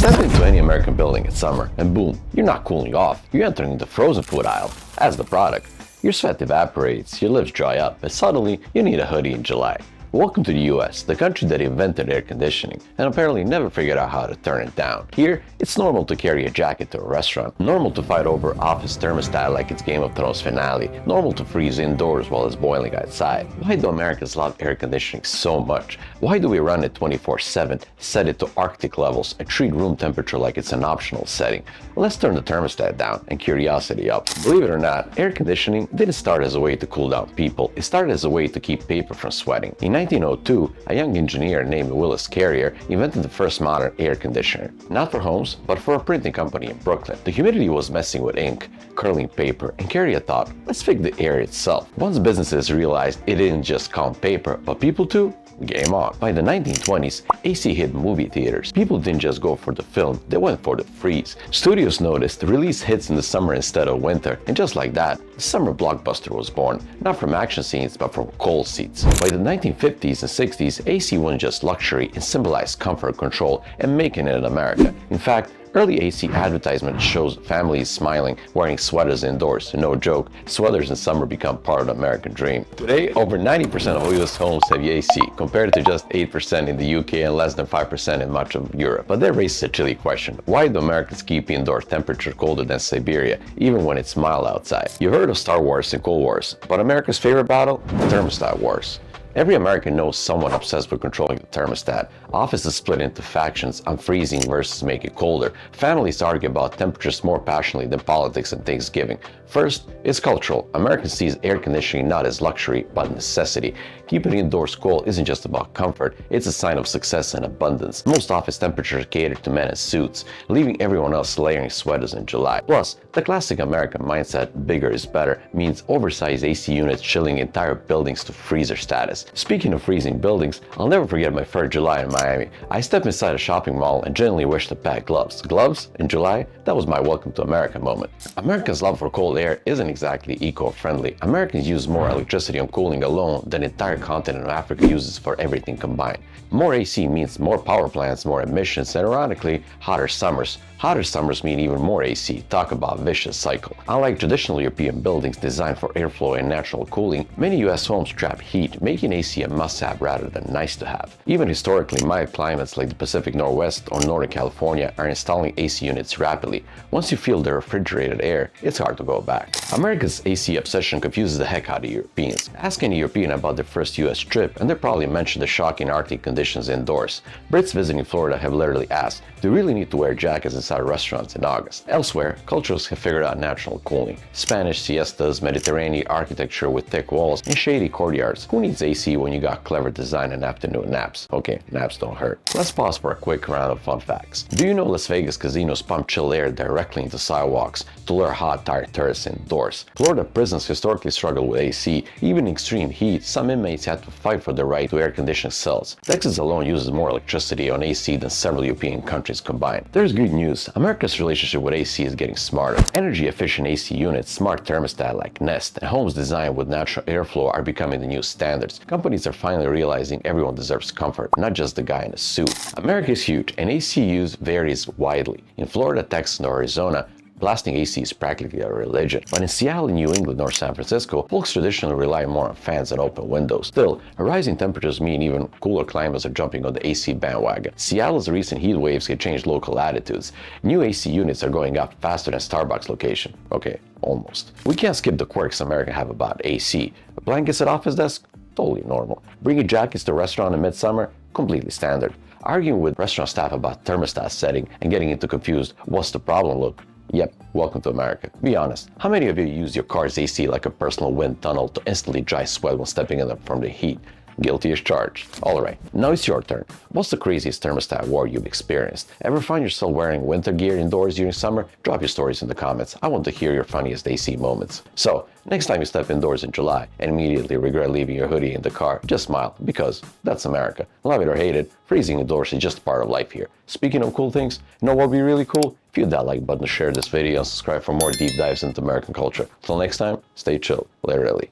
Step into any American building in summer and boom, you're not cooling off, you're entering the frozen food aisle as the product. Your sweat evaporates, your lips dry up, and suddenly you need a hoodie in July. Welcome to the US, the country that invented air conditioning and apparently never figured out how to turn it down. Here, it's normal to carry a jacket to a restaurant, normal to fight over office thermostat like it's Game of Thrones finale, normal to freeze indoors while it's boiling outside. Why do Americans love air conditioning so much? Why do we run it 24/7, set it to Arctic levels, and treat room temperature like it's an optional setting? Let's turn the thermostat down and curiosity up. Believe it or not, air conditioning didn't start as a way to cool down people, it started as a way to keep paper from sweating. In 1902, a young engineer named Willis Carrier invented the first modern air conditioner. Not for homes, but for a printing company in Brooklyn. The humidity was messing with ink, curling paper, and Carrier thought, let's fix the air itself. Once businesses realized it didn't just count paper, but people too, game on. By the 1920s, AC hit movie theaters. People didn't just go for the film, they went for the freeze. Studios noticed release hits in the summer instead of winter, and just like that, the summer blockbuster was born, not from action scenes, but from cold seats. By the 1950s and 60s, AC wasn't just luxury, it symbolized comfort, control, and making it in America. In fact, early AC advertisement shows families smiling, wearing sweaters indoors. No joke, sweaters in summer become part of the American dream. Today, over 90% of US homes have AC, compared to just 8% in the UK and less than 5% in much of Europe. But that raises a chilly question. Why do Americans keep indoor temperature colder than Siberia, even when it's mild outside? You've heard of Star Wars and Cold Wars, but America's favorite battle? The thermostat wars. Every American knows someone obsessed with controlling the thermostat. Offices split into factions on freezing versus make it colder. Families argue about temperatures more passionately than politics and Thanksgiving. First, it's cultural. Americans see air conditioning not as luxury, but necessity. Keeping indoors cold isn't just about comfort, it's a sign of success and abundance. Most office temperatures cater to men in suits, leaving everyone else layering sweaters in July. Plus, the classic American mindset, bigger is better, means oversized AC units chilling entire buildings to freezer status. Speaking of freezing buildings, I'll never forget my first July in Miami. I stepped inside a shopping mall and genuinely wished to pack gloves. Gloves? In July? That was my welcome to America moment. Americans' love for cold air isn't exactly eco-friendly. Americans use more electricity on cooling alone than the entire continent of Africa uses for everything combined. More AC means more power plants, more emissions, and ironically, hotter summers. Hotter summers mean even more AC. Talk about vicious cycle. Unlike traditional European buildings designed for airflow and natural cooling, many US homes trap heat, making AC a must-have rather than nice to have. Even historically, mild climates like the Pacific Northwest or Northern California are installing AC units rapidly. Once you feel the refrigerated air, it's hard to go back. America's AC obsession confuses the heck out of Europeans. Ask any European about their first US trip and they'll probably mention the shocking Arctic conditions indoors. Brits visiting Florida have literally asked, do you really need to wear jackets inside restaurants in August? Elsewhere, cultures have figured out natural cooling. Spanish siestas, Mediterranean architecture with thick walls, and shady courtyards. Who needs AC when you got clever design and afternoon naps? Okay, naps don't hurt. Let's pause for a quick round of fun facts. Do you know Las Vegas casinos pump chill air directly into sidewalks to lure hot, tired tourists indoors? Florida prisons historically struggle with AC. Even in extreme heat, some inmates had to fight for the right to air-conditioned cells. Texas alone uses more electricity on AC than several European countries combined. There's good news. America's relationship with AC is getting smarter. Energy-efficient AC units, smart thermostat like Nest, and homes designed with natural airflow are becoming the new standards. Companies are finally realizing everyone deserves comfort, not just the guy in a suit. America is huge, and AC use varies widely. In Florida, Texas, and Arizona, blasting AC is practically a religion. But in Seattle, New England, or San Francisco, folks traditionally rely more on fans and open windows. Still, rising temperatures mean even cooler climates are jumping on the AC bandwagon. Seattle's recent heat waves can change local attitudes. New AC units are going up faster than Starbucks location. Okay, almost. We can't skip the quirks Americans have about AC. Blankets at office desk? Totally normal. Bringing jackets to a restaurant in midsummer? Completely standard. Arguing with restaurant staff about thermostat setting and getting into confused, what's the problem look? Yep, welcome to America. Be honest, how many of you use your car's AC like a personal wind tunnel to instantly dry sweat when stepping in from the heat? Guilty as charged. Alright, now it's your turn. What's the craziest thermostat war you've experienced? Ever find yourself wearing winter gear indoors during summer? Drop your stories in the comments. I want to hear your funniest AC moments. So, next time you step indoors in July and immediately regret leaving your hoodie in the car, just smile, because that's America. Love it or hate it, freezing indoors is just part of life here. Speaking of cool things, you know what would be really cool? If you hit that like button, share this video, and subscribe for more deep dives into American culture. Till next time, stay chill, literally.